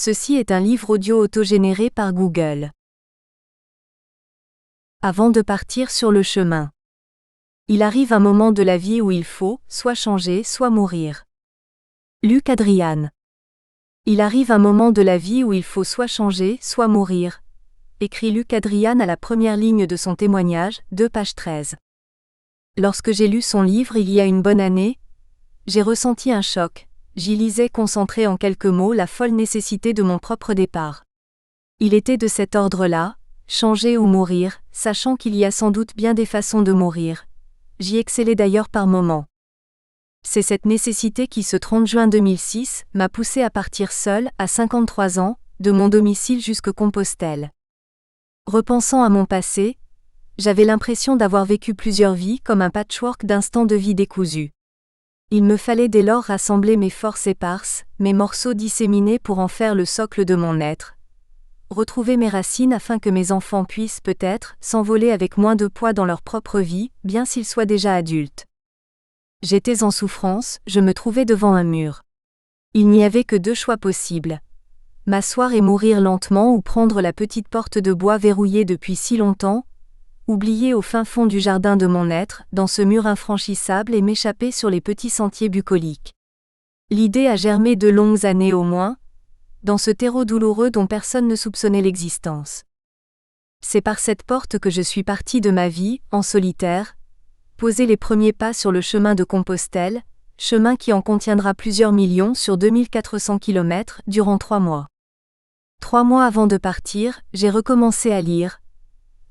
Ceci est un livre audio autogénéré par Google. Avant de partir sur le chemin. Il arrive un moment de la vie où il faut, soit changer, soit mourir. Luc Adrian. Il arrive un moment de la vie où il faut soit changer, soit mourir. Écrit Luc Adrian à la première ligne de son témoignage, 2 pages 13. Lorsque j'ai lu son livre il y a une bonne année, j'ai ressenti un choc. J'y lisais concentré en quelques mots la folle nécessité de mon propre départ. Il était de cet ordre-là, changer ou mourir, sachant qu'il y a sans doute bien des façons de mourir. J'y excellais d'ailleurs par moments. C'est cette nécessité qui, ce 30 juin 2006, m'a poussé à partir seul, à 53 ans, de mon domicile jusque Compostelle. Repensant à mon passé, j'avais l'impression d'avoir vécu plusieurs vies comme un patchwork d'instants de vie décousus. Il me fallait dès lors rassembler mes forces éparses, mes morceaux disséminés pour en faire le socle de mon être. Retrouver mes racines afin que mes enfants puissent peut-être s'envoler avec moins de poids dans leur propre vie, bien s'ils soient déjà adultes. J'étais en souffrance, je me trouvais devant un mur. Il n'y avait que 2 choix possibles. M'asseoir et mourir lentement ou prendre la petite porte de bois verrouillée depuis si longtemps, oublier au fin fond du jardin de mon être, dans ce mur infranchissable et m'échapper sur les petits sentiers bucoliques. L'idée a germé de longues années au moins, dans ce terreau douloureux dont personne ne soupçonnait l'existence. C'est par cette porte que je suis parti de ma vie, en solitaire, poser les premiers pas sur le chemin de Compostelle, chemin qui en contiendra plusieurs millions sur 2400 km durant 3 mois. 3 mois avant de partir, j'ai recommencé à lire.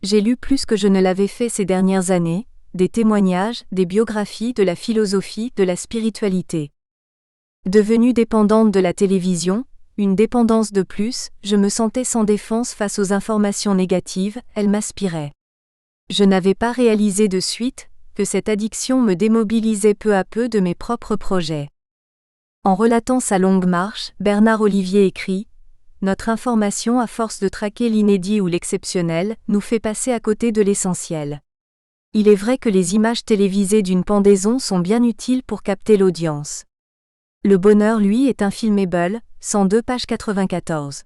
J'ai lu plus que je ne l'avais fait ces dernières années, des témoignages, des biographies, de la philosophie, de la spiritualité. Devenue dépendante de la télévision, une dépendance de plus, je me sentais sans défense face aux informations négatives, elles m'aspiraient. Je n'avais pas réalisé de suite que cette addiction me démobilisait peu à peu de mes propres projets. En relatant sa longue marche, Bernard Olivier écrit « Notre information, à force de traquer l'inédit ou l'exceptionnel, nous fait passer à côté de l'essentiel. Il est vrai que les images télévisées d'une pendaison sont bien utiles pour capter l'audience. Le bonheur, lui, est infilmable, 102 page 94.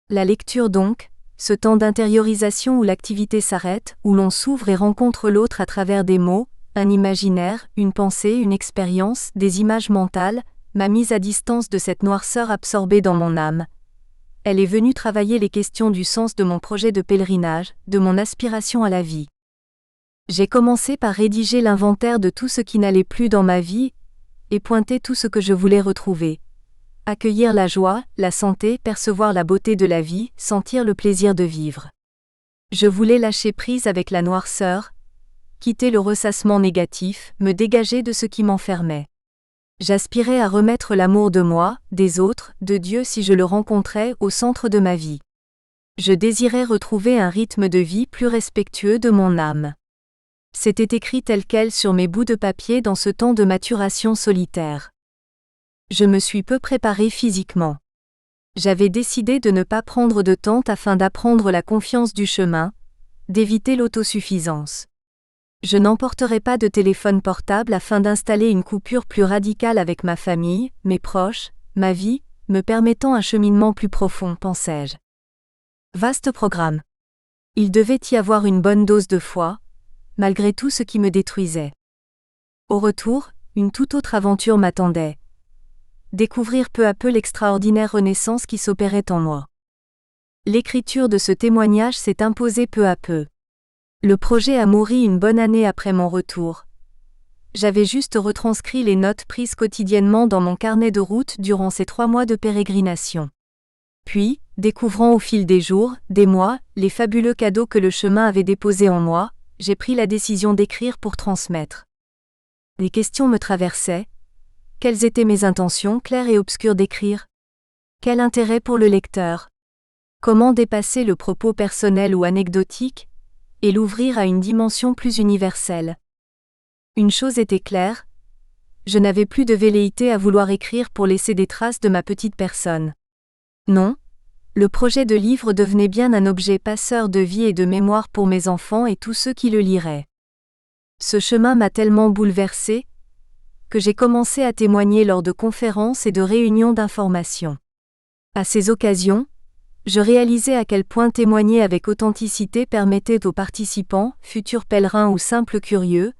La lecture donc, ce temps d'intériorisation où l'activité s'arrête, où l'on s'ouvre et rencontre l'autre à travers des mots, un imaginaire, une pensée, une expérience, des images mentales, m'a mise à distance de cette noirceur absorbée dans mon âme. Elle est venue travailler les questions du sens de mon projet de pèlerinage, de mon aspiration à la vie. J'ai commencé par rédiger l'inventaire de tout ce qui n'allait plus dans ma vie, et pointer tout ce que je voulais retrouver. Accueillir la joie, la santé, percevoir la beauté de la vie, sentir le plaisir de vivre. Je voulais lâcher prise avec la noirceur, quitter le ressassement négatif, me dégager de ce qui m'enfermait. J'aspirais à remettre l'amour de moi, des autres, de Dieu si je le rencontrais, au centre de ma vie. Je désirais retrouver un rythme de vie plus respectueux de mon âme. C'était écrit tel quel sur mes bouts de papier dans ce temps de maturation solitaire. Je me suis peu préparée physiquement. J'avais décidé de ne pas prendre de tente afin d'apprendre la confiance du chemin, d'éviter l'autosuffisance. Je n'emporterai pas de téléphone portable afin d'installer une coupure plus radicale avec ma famille, mes proches, ma vie, me permettant un cheminement plus profond, pensais-je. Vaste programme. Il devait y avoir une bonne dose de foi, malgré tout ce qui me détruisait. Au retour, une toute autre aventure m'attendait. Découvrir peu à peu l'extraordinaire renaissance qui s'opérait en moi. L'écriture de ce témoignage s'est imposée peu à peu. Le projet a mûri une bonne année après mon retour. J'avais juste retranscrit les notes prises quotidiennement dans mon carnet de route durant ces 3 mois de pérégrination. Puis, découvrant au fil des jours, des mois, les fabuleux cadeaux que le chemin avait déposés en moi, j'ai pris la décision d'écrire pour transmettre. Les questions me traversaient. Quelles étaient mes intentions claires et obscures d'écrire? Quel intérêt pour le lecteur? Comment dépasser le propos personnel ou anecdotique, et l'ouvrir à une dimension plus universelle? Une chose était claire, je n'avais plus de velléité à vouloir écrire pour laisser des traces de ma petite personne. Non, le projet de livre devenait bien un objet passeur de vie et de mémoire pour mes enfants et tous ceux qui le liraient. Ce chemin m'a tellement bouleversée que j'ai commencé à témoigner lors de conférences et de réunions d'information. À ces occasions, je réalisais à quel point témoigner avec authenticité permettait aux participants, futurs pèlerins ou simples curieux,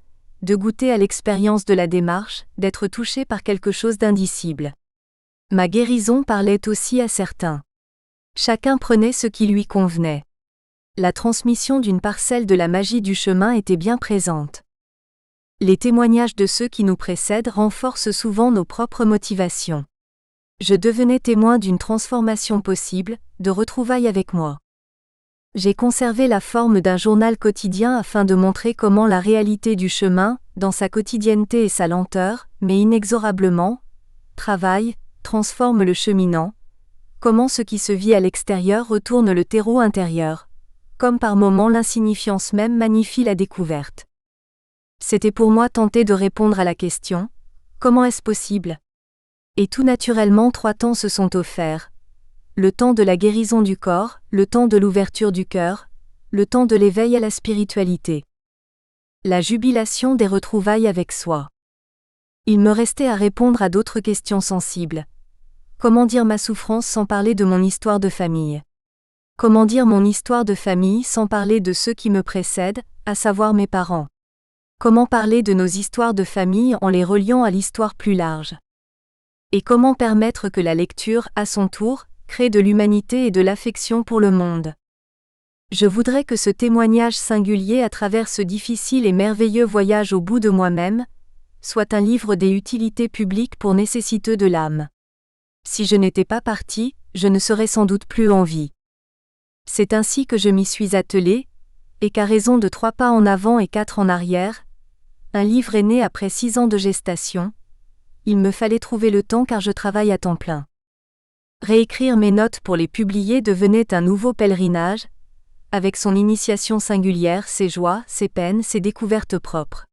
de goûter à l'expérience de la démarche, d'être touchés par quelque chose d'indicible. Ma guérison parlait aussi à certains. Chacun prenait ce qui lui convenait. La transmission d'une parcelle de la magie du chemin était bien présente. Les témoignages de ceux qui nous précèdent renforcent souvent nos propres motivations. Je devenais témoin d'une transformation possible, de retrouvailles avec moi. J'ai conservé la forme d'un journal quotidien afin de montrer comment la réalité du chemin, dans sa quotidienneté et sa lenteur, mais inexorablement, travaille, transforme le cheminant, comment ce qui se vit à l'extérieur retourne le terreau intérieur, comme par moments l'insignifiance même magnifie la découverte. C'était pour moi tenter de répondre à la question « Comment est-ce possible ?» Et tout naturellement 3 temps se sont offerts. Le temps de la guérison du corps, le temps de l'ouverture du cœur, le temps de l'éveil à la spiritualité. La jubilation des retrouvailles avec soi. Il me restait à répondre à d'autres questions sensibles. Comment dire ma souffrance sans parler de mon histoire de famille ? Comment dire mon histoire de famille sans parler de ceux qui me précèdent, à savoir mes parents ? Comment parler de nos histoires de famille en les reliant à l'histoire plus large ? Et comment permettre que la lecture, à son tour, crée de l'humanité et de l'affection pour le monde ? Je voudrais que ce témoignage singulier à travers ce difficile et merveilleux voyage au bout de moi-même, soit un livre des utilités publiques pour nécessiteux de l'âme. Si je n'étais pas parti, je ne serais sans doute plus en vie. C'est ainsi que je m'y suis attelé, et qu'à raison de 3 pas en avant et 4 en arrière, un livre est né après 6 ans de gestation. Il me fallait trouver le temps car je travaille à temps plein. Réécrire mes notes pour les publier devenait un nouveau pèlerinage, avec son initiation singulière, ses joies, ses peines, ses découvertes propres.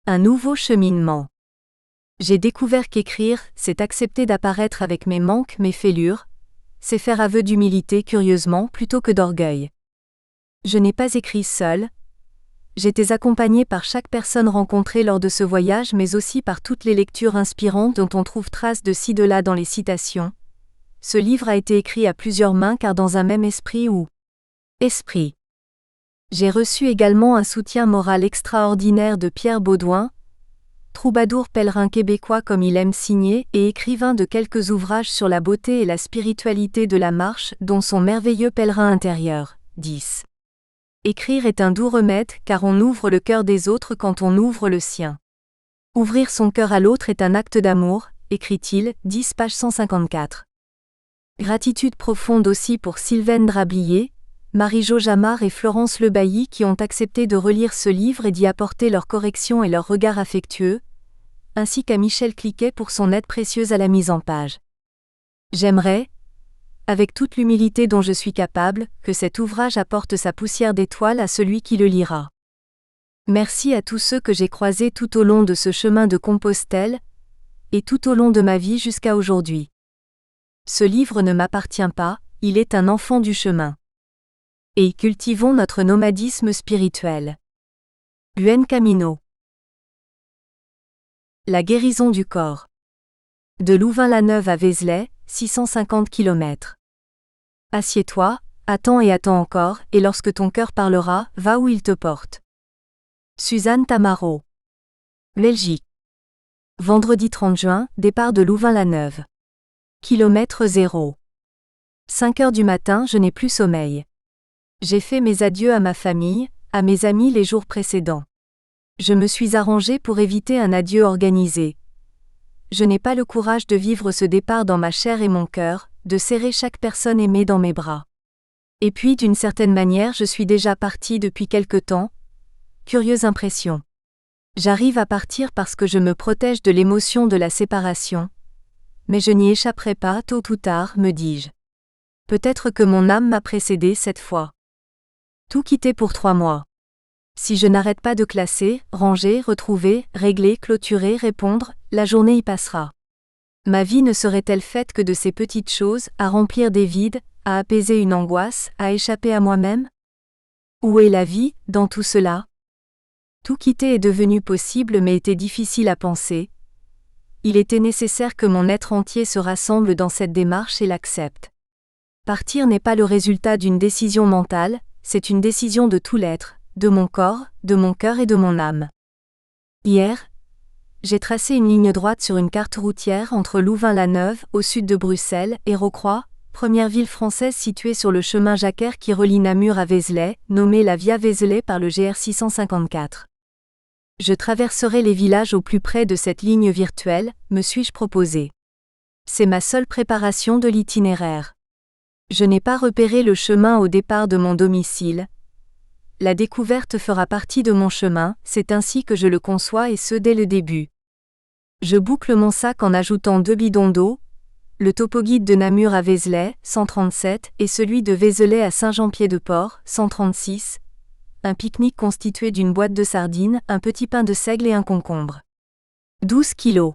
Un nouveau cheminement. J'ai découvert qu'écrire, c'est accepter d'apparaître avec mes manques, mes fêlures, c'est faire aveu d'humilité curieusement plutôt que d'orgueil. Je n'ai pas écrit seul. J'étais accompagnée par chaque personne rencontrée lors de ce voyage mais aussi par toutes les lectures inspirantes dont on trouve trace de ci de là dans les citations. Ce livre a été écrit à plusieurs mains car dans un même esprit ou esprit. J'ai reçu également un soutien moral extraordinaire de Pierre Baudouin, troubadour pèlerin québécois comme il aime signer et écrivain de quelques ouvrages sur la beauté et la spiritualité de la marche dont son merveilleux pèlerin intérieur, 10. Écrire est un doux remède car on ouvre le cœur des autres quand on ouvre le sien. Ouvrir son cœur à l'autre est un acte d'amour, écrit-il, 10 page 154. Gratitude profonde aussi pour Sylvaine Drablier, Marie-Jo Jamard et Florence Lebailly qui ont accepté de relire ce livre et d'y apporter leurs corrections et leur regard affectueux, ainsi qu'à Michel Cliquet pour son aide précieuse à la mise en page. J'aimerais, avec toute l'humilité dont je suis capable, que cet ouvrage apporte sa poussière d'étoile à celui qui le lira. Merci à tous ceux que j'ai croisés tout au long de ce chemin de Compostelle, et tout au long de ma vie jusqu'à aujourd'hui. Ce livre ne m'appartient pas, il est un enfant du chemin. Et cultivons notre nomadisme spirituel. Buen Camino. La guérison du corps. De Louvain-la-Neuve à Vézelay, 650 km. Assieds-toi, attends et attends encore, et lorsque ton cœur parlera, va où il te porte. Suzanne Tamaro. Belgique. Vendredi 30 juin, départ de Louvain-la-Neuve. Kilomètre 0. 5 heures du matin, je n'ai plus sommeil. J'ai fait mes adieux à ma famille, à mes amis les jours précédents. Je me suis arrangé pour éviter un adieu organisé. Je n'ai pas le courage de vivre ce départ dans ma chair et mon cœur, de serrer chaque personne aimée dans mes bras. Et puis d'une certaine manière je suis déjà partie depuis quelque temps. Curieuse impression. J'arrive à partir parce que je me protège de l'émotion de la séparation. Mais je n'y échapperai pas tôt ou tard, me dis-je. Peut-être que mon âme m'a précédé cette fois. Tout quitter pour 3 mois. Si je n'arrête pas de classer, ranger, retrouver, régler, clôturer, répondre, la journée y passera. Ma vie ne serait-elle faite que de ces petites choses, à remplir des vides, à apaiser une angoisse, à échapper à moi-même ? Où est la vie, dans tout cela ? Tout quitter est devenu possible mais était difficile à penser. Il était nécessaire que mon être entier se rassemble dans cette démarche et l'accepte. Partir n'est pas le résultat d'une décision mentale, c'est une décision de tout l'être, de mon corps, de mon cœur et de mon âme. Hier, j'ai tracé une ligne droite sur une carte routière entre Louvain-la-Neuve, au sud de Bruxelles, et Rocroi, première ville française située sur le chemin Jacquère qui relie Namur à Vézelay, nommée la Via Vézelay par le GR 654. Je traverserai les villages au plus près de cette ligne virtuelle, me suis-je proposé. C'est ma seule préparation de l'itinéraire. Je n'ai pas repéré le chemin au départ de mon domicile. La découverte fera partie de mon chemin, c'est ainsi que je le conçois et ce dès le début. Je boucle mon sac en ajoutant 2 bidons d'eau, le topoguide de Namur à Vézelay, 137, et celui de Vézelay à Saint-Jean-Pied-de-Port, 136, un pique-nique constitué d'une boîte de sardines, un petit pain de seigle et un concombre. 12 kilos.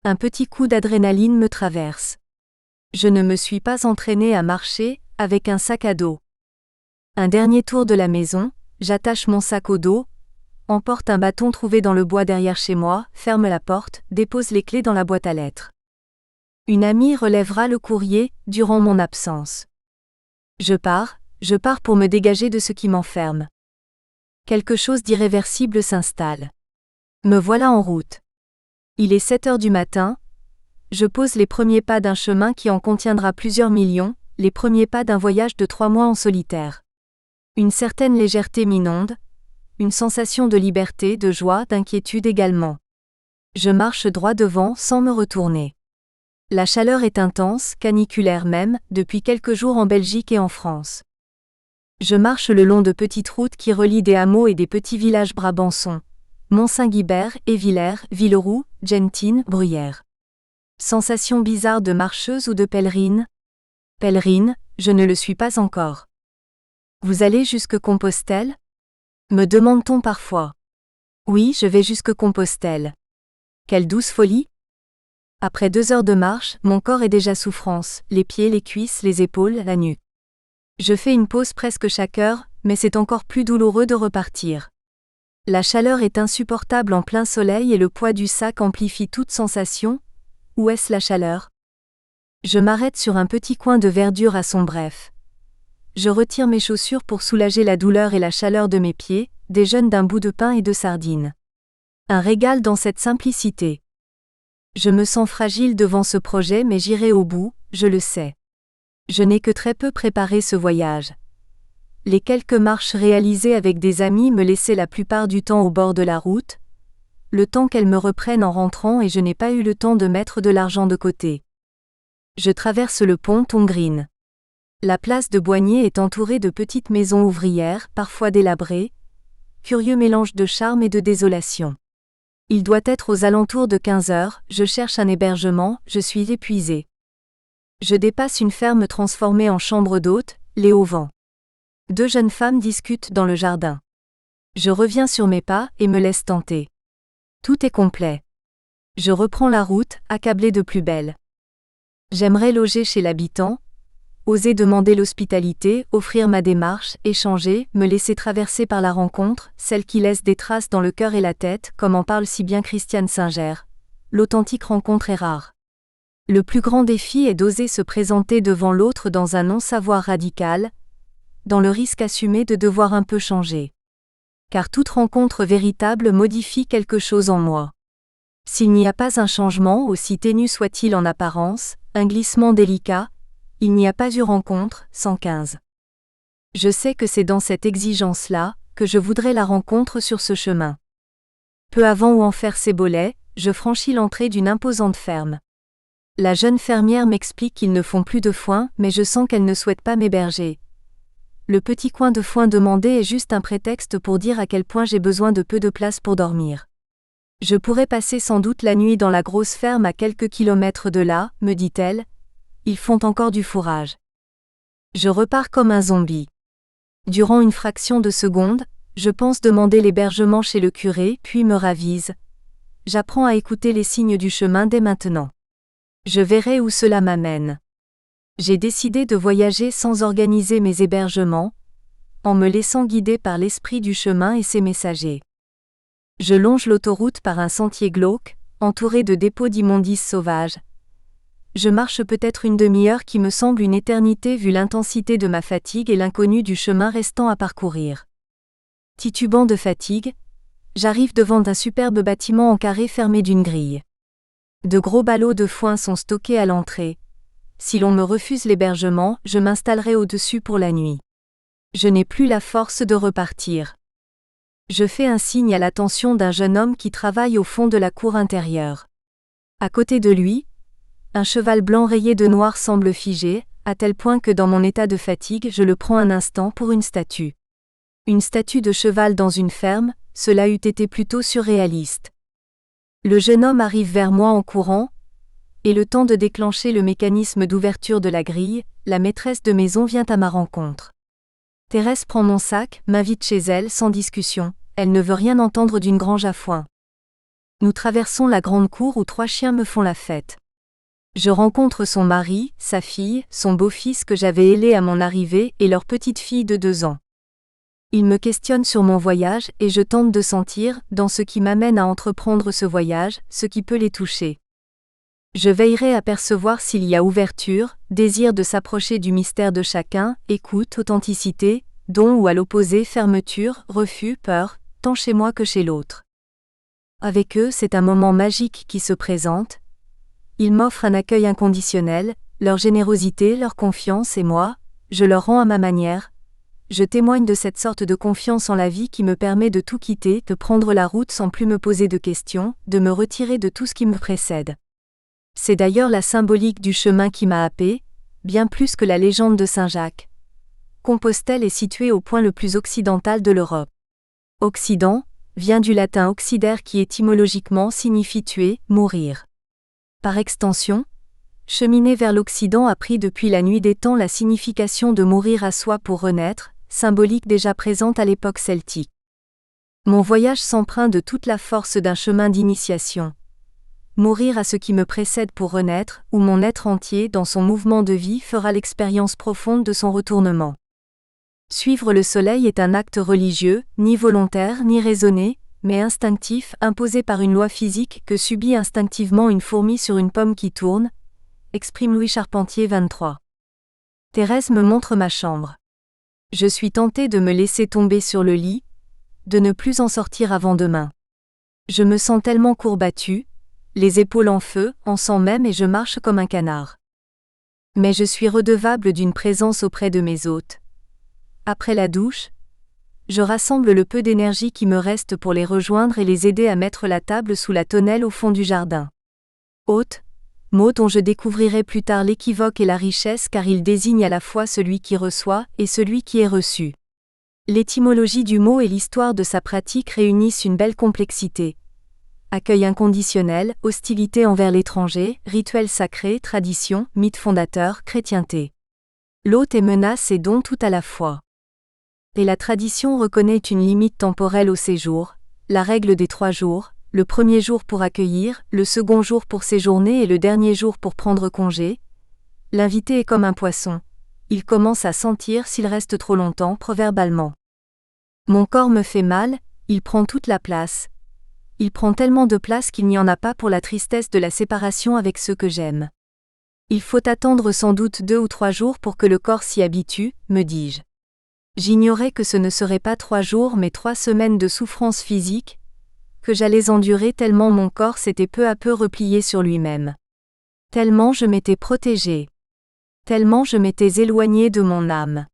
Un petit coup d'adrénaline me traverse. Je ne me suis pas entraîné à marcher, avec un sac à dos. Un dernier tour de la maison, j'attache mon sac au dos, emporte un bâton trouvé dans le bois derrière chez moi, ferme la porte, dépose les clés dans la boîte à lettres. Une amie relèvera le courrier, durant mon absence. Je pars pour me dégager de ce qui m'enferme. Quelque chose d'irréversible s'installe. Me voilà en route. Il est 7 heures du matin. Je pose les premiers pas d'un chemin qui en contiendra plusieurs millions, les premiers pas d'un voyage de 3 mois en solitaire. Une certaine légèreté m'inonde, une sensation de liberté, de joie, d'inquiétude également. Je marche droit devant sans me retourner. La chaleur est intense, caniculaire même, depuis quelques jours en Belgique et en France. Je marche le long de petites routes qui relient des hameaux et des petits villages brabançons, Mont-Saint-Guibert, Évillers, Villeroux, Gentines, Bruyères. Sensation bizarre de marcheuse ou de pèlerine? Pèlerine, je ne le suis pas encore. Vous allez jusque Compostelle? Me demande-t-on parfois. Oui, je vais jusque Compostelle. Quelle douce folie! Après 2 heures de marche, mon corps est déjà souffrance, les pieds, les cuisses, les épaules, la nuque. Je fais une pause presque chaque heure, mais c'est encore plus douloureux de repartir. La chaleur est insupportable en plein soleil et le poids du sac amplifie toute sensation. Où est-ce la chaleur? Je m'arrête sur un petit coin de verdure à son bref. Je retire mes chaussures pour soulager la douleur et la chaleur de mes pieds, déjeune d'un bout de pain et de sardines. Un régal dans cette simplicité. Je me sens fragile devant ce projet mais j'irai au bout, je le sais. Je n'ai que très peu préparé ce voyage. Les quelques marches réalisées avec des amis me laissaient la plupart du temps au bord de la route, le temps qu'elles me reprennent en rentrant et je n'ai pas eu le temps de mettre de l'argent de côté. Je traverse le pont Tongrine. La place de Boigné est entourée de petites maisons ouvrières, parfois délabrées, curieux mélange de charme et de désolation. Il doit être aux alentours de 15 heures, je cherche un hébergement, je suis épuisé. Je dépasse une ferme transformée en chambre d'hôte, les auvents. 2 jeunes femmes discutent dans le jardin. Je reviens sur mes pas et me laisse tenter. Tout est complet. Je reprends la route, accablé de plus belle. J'aimerais loger chez l'habitant, oser demander l'hospitalité, offrir ma démarche, échanger, me laisser traverser par la rencontre, celle qui laisse des traces dans le cœur et la tête, comme en parle si bien Christiane Singer. L'authentique rencontre est rare. Le plus grand défi est d'oser se présenter devant l'autre dans un non-savoir radical, dans le risque assumé de devoir un peu changer. Car toute rencontre véritable modifie quelque chose en moi. S'il n'y a pas un changement, aussi ténu soit-il en apparence, un glissement délicat, il n'y a pas eu rencontre, 115. Je sais que c'est dans cette exigence-là, que je voudrais la rencontre sur ce chemin. Peu avant où en faire ses bolets, je franchis l'entrée d'une imposante ferme. La jeune fermière m'explique qu'ils ne font plus de foin, mais je sens qu'elle ne souhaite pas m'héberger. Le petit coin de foin demandé est juste un prétexte pour dire à quel point j'ai besoin de peu de place pour dormir. Je pourrais passer sans doute la nuit dans la grosse ferme à quelques kilomètres de là, me dit-elle. Ils font encore du fourrage. Je repars comme un zombie. Durant une fraction de seconde, je pense demander l'hébergement chez le curé, puis me ravise. J'apprends à écouter les signes du chemin dès maintenant. Je verrai où cela m'amène. J'ai décidé de voyager sans organiser mes hébergements, en me laissant guider par l'esprit du chemin et ses messagers. Je longe l'autoroute par un sentier glauque, entouré de dépôts d'immondices sauvages. Je marche peut-être une demi-heure qui me semble une éternité vu l'intensité de ma fatigue et l'inconnu du chemin restant à parcourir. Titubant de fatigue, j'arrive devant un superbe bâtiment en carré fermé d'une grille. De gros ballots de foin sont stockés à l'entrée. Si l'on me refuse l'hébergement, je m'installerai au-dessus pour la nuit. Je n'ai plus la force de repartir. Je fais un signe à l'attention d'un jeune homme qui travaille au fond de la cour intérieure. À côté de lui, un cheval blanc rayé de noir semble figé, à tel point que dans mon état de fatigue je le prends un instant pour une statue. Une statue de cheval dans une ferme, cela eût été plutôt surréaliste. Le jeune homme arrive vers moi en courant, et le temps de déclencher le mécanisme d'ouverture de la grille, la maîtresse de maison vient à ma rencontre. Thérèse prend mon sac, m'invite chez elle sans discussion, elle ne veut rien entendre d'une grange à foin. Nous traversons la grande cour où 3 chiens me font la fête. Je rencontre son mari, sa fille, son beau-fils que j'avais hélé à mon arrivée et leur petite fille de 2 ans. Ils me questionnent sur mon voyage et je tente de sentir, dans ce qui m'amène à entreprendre ce voyage, ce qui peut les toucher. Je veillerai à percevoir s'il y a ouverture, désir de s'approcher du mystère de chacun, écoute, authenticité, don ou à l'opposé fermeture, refus, peur, tant chez moi que chez l'autre. Avec eux, c'est un moment magique qui se présente. Ils m'offrent un accueil inconditionnel, leur générosité, leur confiance et moi, je leur rends à ma manière. Je témoigne de cette sorte de confiance en la vie qui me permet de tout quitter, de prendre la route sans plus me poser de questions, de me retirer de tout ce qui me précède. C'est d'ailleurs la symbolique du chemin qui m'a happé, bien plus que la légende de Saint-Jacques. Compostelle est située au point le plus occidental de l'Europe. Occident vient du latin occidere qui étymologiquement signifie tuer, mourir. Par extension, cheminer vers l'Occident a pris depuis la nuit des temps la signification de mourir à soi pour renaître, symbolique déjà présente à l'époque celtique. Mon voyage s'empreint de toute la force d'un chemin d'initiation. Mourir à ce qui me précède pour renaître, où mon être entier dans son mouvement de vie fera l'expérience profonde de son retournement. Suivre le soleil est un acte religieux, ni volontaire ni raisonné, mais instinctif, imposé par une loi physique que subit instinctivement une fourmi sur une pomme qui tourne, exprime Louis Charpentier 23. Thérèse me montre ma chambre. Je suis tentée de me laisser tomber sur le lit, de ne plus en sortir avant demain. Je me sens tellement courbattue, les épaules en feu, en sang même et je marche comme un canard. Mais je suis redevable d'une présence auprès de mes hôtes. Après la douche, je rassemble le peu d'énergie qui me reste pour les rejoindre et les aider à mettre la table sous la tonnelle au fond du jardin. Hôte, mot dont je découvrirai plus tard l'équivoque et la richesse car il désigne à la fois celui qui reçoit et celui qui est reçu. L'étymologie du mot et l'histoire de sa pratique réunissent une belle complexité. Accueil inconditionnel, hostilité envers l'étranger, rituel sacré, tradition, mythe fondateur, chrétienté. L'hôte est menace et don tout à la fois. Et la tradition reconnaît une limite temporelle au séjour, la règle des 3 jours, le premier jour pour accueillir, le second jour pour séjourner et le dernier jour pour prendre congé. L'invité est comme un poisson. Il commence à sentir s'il reste trop longtemps, proverbalement. Mon corps me fait mal, il prend toute la place. Il prend tellement de place qu'il n'y en a pas pour la tristesse de la séparation avec ceux que j'aime. Il faut attendre sans doute 2 ou 3 jours pour que le corps s'y habitue, me dis-je. J'ignorais que ce ne serait pas 3 jours mais 3 semaines de souffrance physique, que j'allais endurer tellement mon corps s'était peu à peu replié sur lui-même. Tellement je m'étais protégée. Tellement je m'étais éloignée de mon âme.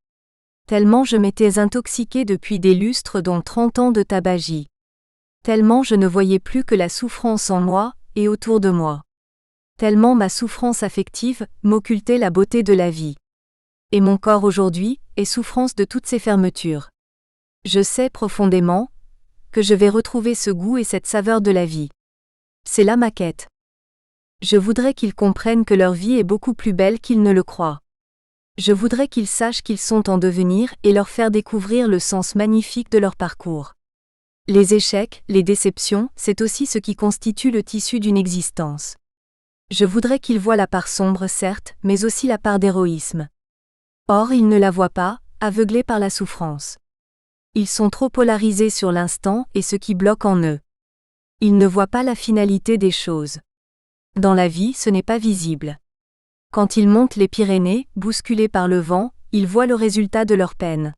Tellement je m'étais intoxiquée depuis des lustres dont 30 ans de tabagie. Tellement je ne voyais plus que la souffrance en moi, et autour de moi. Tellement ma souffrance affective m'occultait la beauté de la vie. Et mon corps aujourd'hui est souffrance de toutes ces fermetures. Je sais profondément que je vais retrouver ce goût et cette saveur de la vie. C'est là ma quête. Je voudrais qu'ils comprennent que leur vie est beaucoup plus belle qu'ils ne le croient. Je voudrais qu'ils sachent qu'ils sont en devenir et leur faire découvrir le sens magnifique de leur parcours. Les échecs, les déceptions, c'est aussi ce qui constitue le tissu d'une existence. Je voudrais qu'ils voient la part sombre certes, mais aussi la part d'héroïsme. Or ils ne la voient pas, aveuglés par la souffrance. Ils sont trop polarisés sur l'instant et ce qui bloque en eux. Ils ne voient pas la finalité des choses. Dans la vie, ce n'est pas visible. Quand ils montent les Pyrénées, bousculés par le vent, ils voient le résultat de leur peine.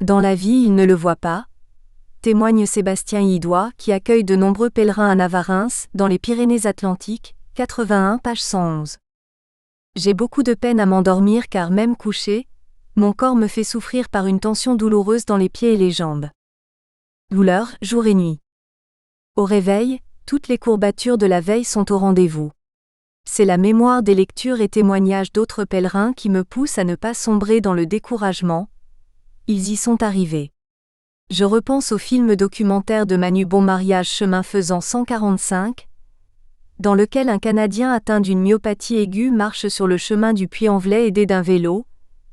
Dans la vie, ils ne le voient pas, témoigne Sébastien Idoie, qui accueille de nombreux pèlerins à Navarins, dans les Pyrénées-Atlantiques, 81 page 111. J'ai beaucoup de peine à m'endormir car même couché, mon corps me fait souffrir par une tension douloureuse dans les pieds et les jambes. Douleur, jour et nuit. Au réveil, toutes les courbatures de la veille sont au rendez-vous. C'est la mémoire des lectures et témoignages d'autres pèlerins qui me poussent à ne pas sombrer dans le découragement. Ils y sont arrivés. Je repense au film documentaire de Manu Bonmariage Chemin faisant 145, dans lequel un Canadien atteint d'une myopathie aiguë marche sur le chemin du Puy-en-Velay aidé d'un vélo,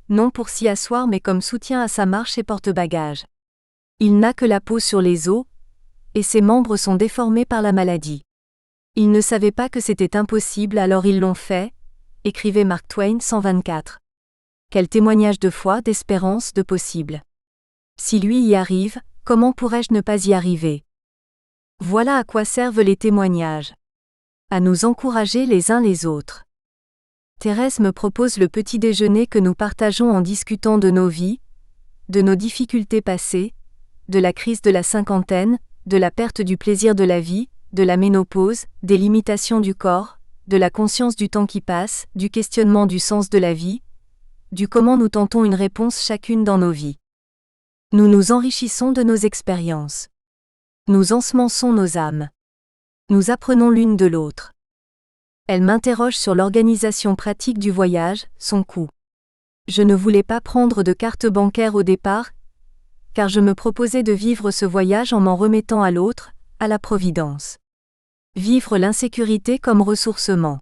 non pour s'y asseoir mais comme soutien à sa marche et porte-bagages. Il n'a que la peau sur les os, et ses membres sont déformés par la maladie. Ils ne savaient pas que c'était impossible alors ils l'ont fait, écrivait Mark Twain 124. Quel témoignage de foi, d'espérance, de possible. Si lui y arrive, comment pourrais-je ne pas y arriver? Voilà à quoi servent les témoignages. À nous encourager les uns les autres. Thérèse me propose le petit déjeuner que nous partageons en discutant de nos vies, de nos difficultés passées, de la crise de la cinquantaine, de la perte du plaisir de la vie, de la ménopause, des limitations du corps, de la conscience du temps qui passe, du questionnement du sens de la vie, du comment nous tentons une réponse chacune dans nos vies. Nous nous enrichissons de nos expériences. Nous ensemençons nos âmes. Nous apprenons l'une de l'autre. Elle m'interroge sur l'organisation pratique du voyage, son coût. Je ne voulais pas prendre de carte bancaire au départ, car je me proposais de vivre ce voyage en m'en remettant à l'autre, à la Providence. Vivre l'insécurité comme ressourcement.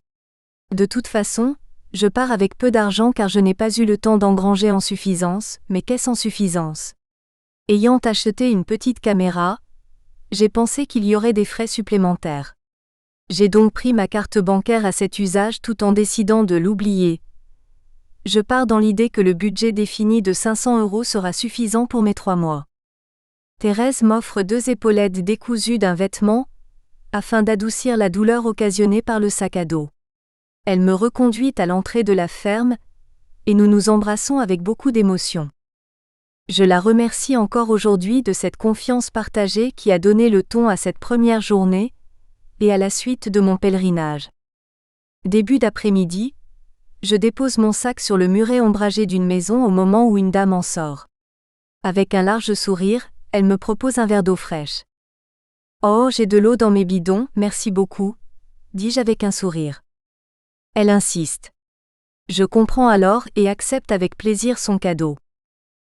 De toute façon, je pars avec peu d'argent car je n'ai pas eu le temps d'engranger en suffisance, mais qu'est-ce en suffisance? Ayant acheté une petite caméra, j'ai pensé qu'il y aurait des frais supplémentaires. J'ai donc pris ma carte bancaire à cet usage tout en décidant de l'oublier. Je pars dans l'idée que le budget défini de 500 € sera suffisant pour mes 3 mois. Thérèse m'offre 2 épaulettes décousues d'un vêtement, afin d'adoucir la douleur occasionnée par le sac à dos. Elle me reconduit à l'entrée de la ferme, et nous nous embrassons avec beaucoup d'émotion. Je la remercie encore aujourd'hui de cette confiance partagée qui a donné le ton à cette première journée, et à la suite de mon pèlerinage. Début d'après-midi, je dépose mon sac sur le muret ombragé d'une maison au moment où une dame en sort. Avec un large sourire, elle me propose un verre d'eau fraîche. « Oh, j'ai de l'eau dans mes bidons, merci beaucoup », dis-je avec un sourire. Elle insiste. Je comprends alors et accepte avec plaisir son cadeau.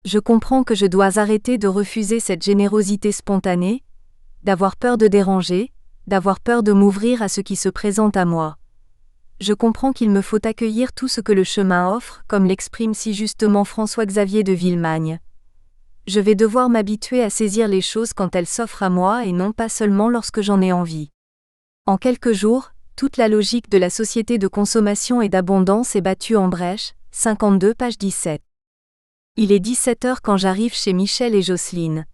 Je comprends que je dois arrêter de refuser cette générosité spontanée, d'avoir peur de déranger, d'avoir peur de m'ouvrir à ce qui se présente à moi. Je comprends qu'il me faut accueillir tout ce que le chemin offre, comme l'exprime si justement François-Xavier de Villemagne. Je vais devoir m'habituer à saisir les choses quand elles s'offrent à moi et non pas seulement lorsque j'en ai envie. En quelques jours, toute la logique de la société de consommation et d'abondance est battue en brèche, 52 page 17. Il est 17h quand j'arrive chez Michel et Jocelyne.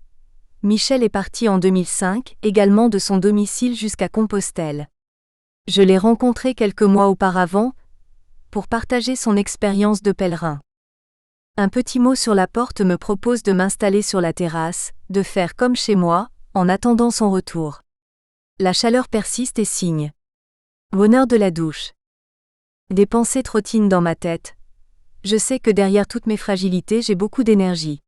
Michel est parti en 2005, également de son domicile jusqu'à Compostelle. Je l'ai rencontré quelques mois auparavant, pour partager son expérience de pèlerin. Un petit mot sur la porte me propose de m'installer sur la terrasse, de faire comme chez moi, en attendant son retour. La chaleur persiste et signe. Bonheur de la douche. Des pensées trottinent dans ma tête. Je sais que derrière toutes mes fragilités j'ai beaucoup d'énergie.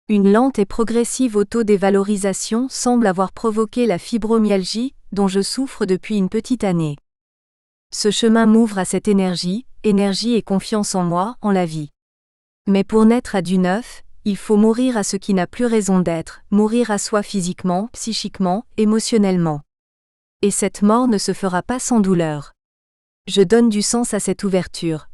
Une lente et progressive auto-dévalorisation semble avoir provoqué la fibromyalgie, dont je souffre depuis une petite année. Ce chemin m'ouvre à cette énergie et confiance en moi, en la vie. Mais pour naître à du neuf, il faut mourir à ce qui n'a plus raison d'être, mourir à soi physiquement, psychiquement, émotionnellement. Et cette mort ne se fera pas sans douleur. Je donne du sens à cette ouverture.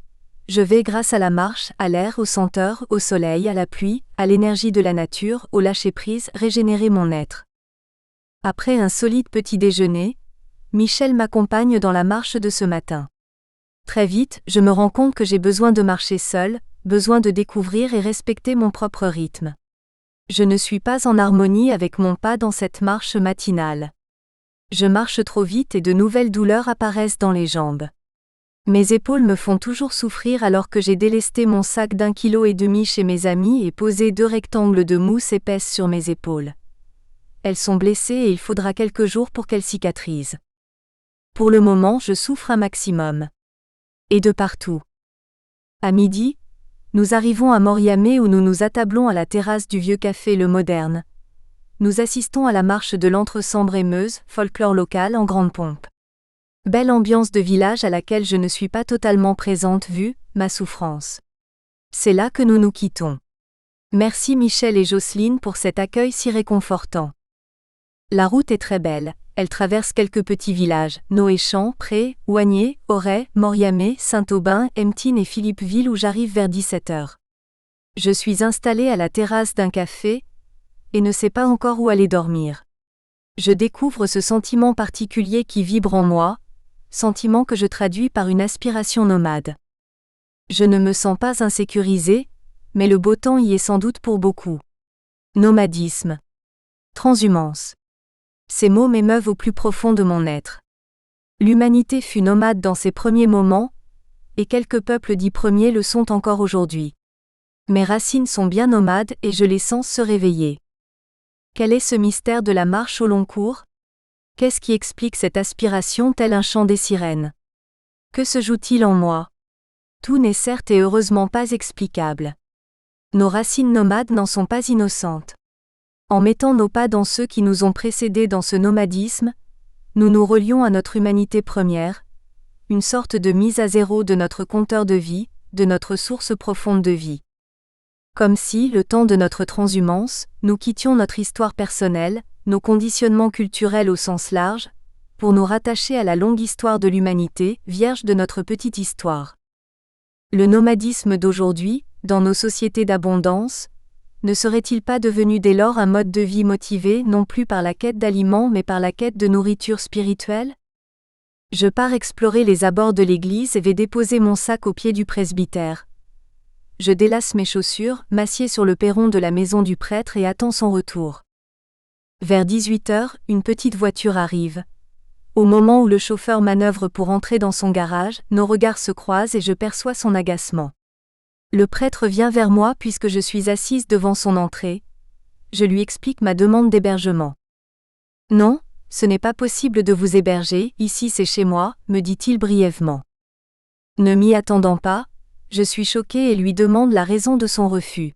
Je vais grâce à la marche, à l'air, aux senteurs, au soleil, à la pluie, à l'énergie de la nature, au lâcher-prise, régénérer mon être. Après un solide petit déjeuner, Michel m'accompagne dans la marche de ce matin. Très vite, je me rends compte que j'ai besoin de marcher seul, besoin de découvrir et respecter mon propre rythme. Je ne suis pas en harmonie avec mon pas dans cette marche matinale. Je marche trop vite et de nouvelles douleurs apparaissent dans les jambes. Mes épaules me font toujours souffrir alors que j'ai délesté mon sac d'1,5 kg chez mes amis et posé 2 rectangles de mousse épaisse sur mes épaules. Elles sont blessées et il faudra quelques jours pour qu'elles cicatrisent. Pour le moment, je souffre un maximum. Et de partout. À midi, nous arrivons à Moriamé où nous nous attablons à la terrasse du vieux café Le Moderne. Nous assistons à la marche de l'Entre-Sambre-et-Meuse, folklore local en grande pompe. Belle ambiance de village à laquelle je ne suis pas totalement présente vu ma souffrance. C'est là que nous nous quittons. Merci Michel et Jocelyne pour cet accueil si réconfortant. La route est très belle, elle traverse quelques petits villages, Noéchamps, Pré, Oigné, Auray, Moriamé, Saint-Aubin, Emptine et Philippeville où j'arrive vers 17h. Je suis installée à la terrasse d'un café et ne sais pas encore où aller dormir. Je découvre ce sentiment particulier qui vibre en moi, sentiment que je traduis par une aspiration nomade. Je ne me sens pas insécurisée, mais le beau temps y est sans doute pour beaucoup. Nomadisme. Transhumance. Ces mots m'émeuvent au plus profond de mon être. L'humanité fut nomade dans ses premiers moments, et quelques peuples dits premiers le sont encore aujourd'hui. Mes racines sont bien nomades et je les sens se réveiller. Quel est ce mystère de la marche au long cours ? Qu'est-ce qui explique cette aspiration tel un chant des sirènes ? Que se joue-t-il en moi ? Tout n'est certes et heureusement pas explicable. Nos racines nomades n'en sont pas innocentes. En mettant nos pas dans ceux qui nous ont précédés dans ce nomadisme, nous nous relions à notre humanité première, une sorte de mise à zéro de notre compteur de vie, de notre source profonde de vie. Comme si, le temps de notre transhumance, nous quittions notre histoire personnelle, nos conditionnements culturels au sens large, pour nous rattacher à la longue histoire de l'humanité, vierge de notre petite histoire. Le nomadisme d'aujourd'hui, dans nos sociétés d'abondance, ne serait-il pas devenu dès lors un mode de vie motivé non plus par la quête d'aliments mais par la quête de nourriture spirituelle ? Je pars explorer les abords de l'église et vais déposer mon sac au pied du presbytère. Je délace mes chaussures, m'assieds sur le perron de la maison du prêtre et attends son retour. Vers 18h, une petite voiture arrive. Au moment où le chauffeur manœuvre pour entrer dans son garage, nos regards se croisent et je perçois son agacement. Le prêtre vient vers moi puisque je suis assise devant son entrée. Je lui explique ma demande d'hébergement. « Non, ce n'est pas possible de vous héberger, ici c'est chez moi, me dit-il brièvement. Ne m'y attendant pas, je suis choquée et lui demande la raison de son refus.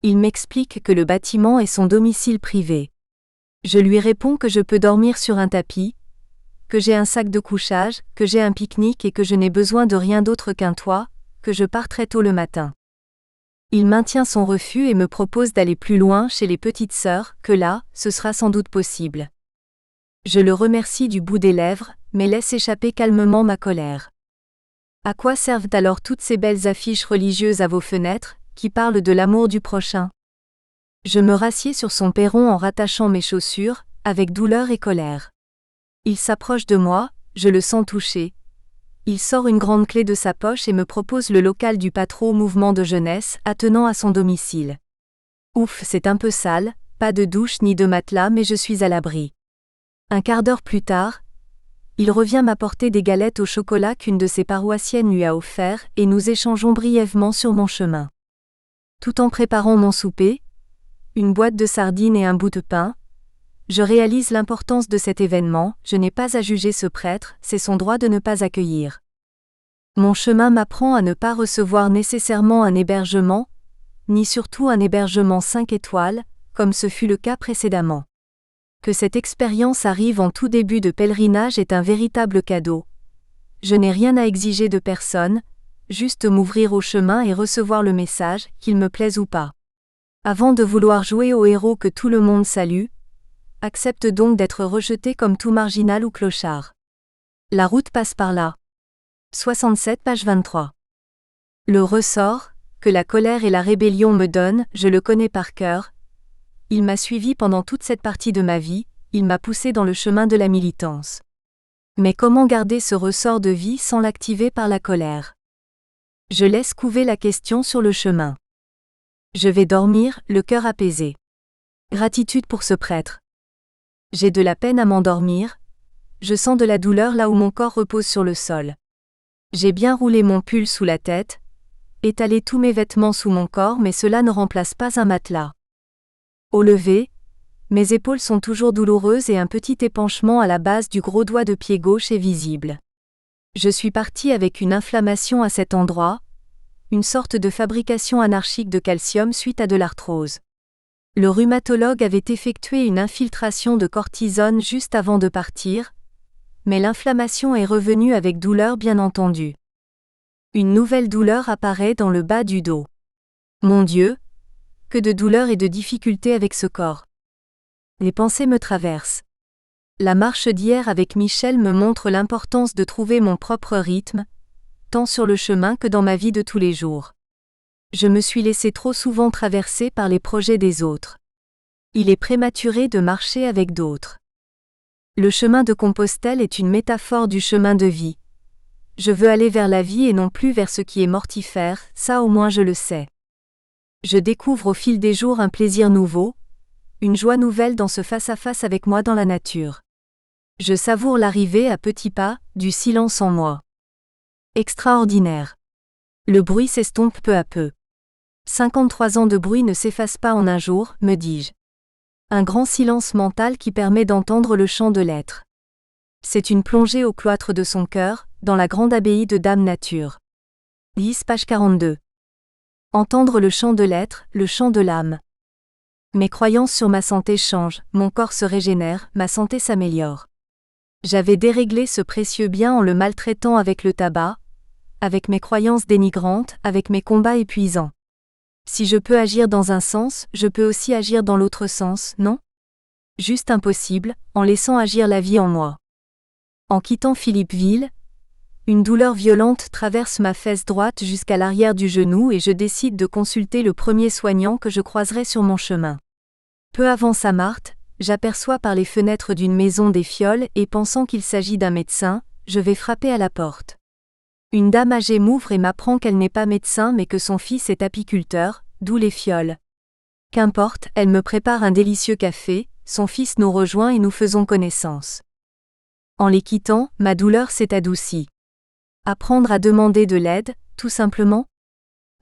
Il m'explique que le bâtiment est son domicile privé. Je lui réponds que je peux dormir sur un tapis, que j'ai un sac de couchage, que j'ai un pique-nique et que je n'ai besoin de rien d'autre qu'un toit, que je pars très tôt le matin. Il maintient son refus et me propose d'aller plus loin chez les petites sœurs, que là, ce sera sans doute possible. Je le remercie du bout des lèvres, mais laisse échapper calmement ma colère. À quoi servent alors toutes ces belles affiches religieuses à vos fenêtres, qui parlent de l'amour du prochain ? Je me rassieds sur son perron en rattachant mes chaussures, avec douleur et colère. Il s'approche de moi, je le sens touché. Il sort une grande clé de sa poche et me propose le local du Patro mouvement de jeunesse, attenant à son domicile. Ouf, c'est un peu sale, pas de douche ni de matelas mais je suis à l'abri. Un quart d'heure plus tard, il revient m'apporter des galettes au chocolat qu'une de ses paroissiennes lui a offert et nous échangeons brièvement sur mon chemin. Tout en préparant mon souper, une boîte de sardines et un bout de pain, je réalise l'importance de cet événement, je n'ai pas à juger ce prêtre, c'est son droit de ne pas accueillir. Mon chemin m'apprend à ne pas recevoir nécessairement un hébergement, ni surtout un hébergement 5 étoiles, comme ce fut le cas précédemment. Que cette expérience arrive en tout début de pèlerinage est un véritable cadeau. Je n'ai rien à exiger de personne, juste m'ouvrir au chemin et recevoir le message, qu'il me plaise ou pas. Avant de vouloir jouer au héros que tout le monde salue, accepte donc d'être rejeté comme tout marginal ou clochard. La route passe par là. 67 page 23. Le ressort, que la colère et la rébellion me donnent, je le connais par cœur. Il m'a suivi pendant toute cette partie de ma vie, il m'a poussé dans le chemin de la militance. Mais comment garder ce ressort de vie sans l'activer par la colère ? Je laisse couver la question sur le chemin. Je vais dormir, le cœur apaisé. Gratitude pour ce prêtre. J'ai de la peine à m'endormir, je sens de la douleur là où mon corps repose sur le sol. J'ai bien roulé mon pull sous la tête, étalé tous mes vêtements sous mon corps, mais cela ne remplace pas un matelas. Au lever, mes épaules sont toujours douloureuses et un petit épanchement à la base du gros doigt de pied gauche est visible. Je suis parti avec une inflammation à cet endroit, une sorte de fabrication anarchique de calcium suite à de l'arthrose. Le rhumatologue avait effectué une infiltration de cortisone juste avant de partir, mais l'inflammation est revenue avec douleur bien entendu. Une nouvelle douleur apparaît dans le bas du dos. Mon Dieu, que de douleur et de difficultés avec ce corps. Les pensées me traversent. La marche d'hier avec Michel me montre l'importance de trouver mon propre rythme, tant sur le chemin que dans ma vie de tous les jours. Je me suis laissé trop souvent traverser par les projets des autres. Il est prématuré de marcher avec d'autres. Le chemin de Compostelle est une métaphore du chemin de vie. Je veux aller vers la vie et non plus vers ce qui est mortifère, ça au moins je le sais. Je découvre au fil des jours un plaisir nouveau, une joie nouvelle dans ce face-à-face avec moi dans la nature. Je savoure l'arrivée à petits pas, du silence en moi. Extraordinaire. Le bruit s'estompe peu à peu. 53 ans de bruit ne s'effacent pas en un jour, me dis-je. Un grand silence mental qui permet d'entendre le chant de l'être. C'est une plongée au cloître de son cœur, dans la grande abbaye de Dame Nature. 10 page 42. Entendre le chant de l'être, le chant de l'âme. Mes croyances sur ma santé changent, mon corps se régénère, ma santé s'améliore. J'avais déréglé ce précieux bien en le maltraitant avec le tabac, avec mes croyances dénigrantes, avec mes combats épuisants. Si je peux agir dans un sens, je peux aussi agir dans l'autre sens, non ? Juste impossible, en laissant agir la vie en moi. En quittant Philippeville, une douleur violente traverse ma fesse droite jusqu'à l'arrière du genou et je décide de consulter le premier soignant que je croiserai sur mon chemin. Peu avant Saint-Marthe, j'aperçois par les fenêtres d'une maison des fioles et pensant qu'il s'agit d'un médecin, je vais frapper à la porte. Une dame âgée m'ouvre et m'apprend qu'elle n'est pas médecin mais que son fils est apiculteur, d'où les fioles. Qu'importe, elle me prépare un délicieux café, son fils nous rejoint et nous faisons connaissance. En les quittant, ma douleur s'est adoucie. Apprendre à demander de l'aide, tout simplement ?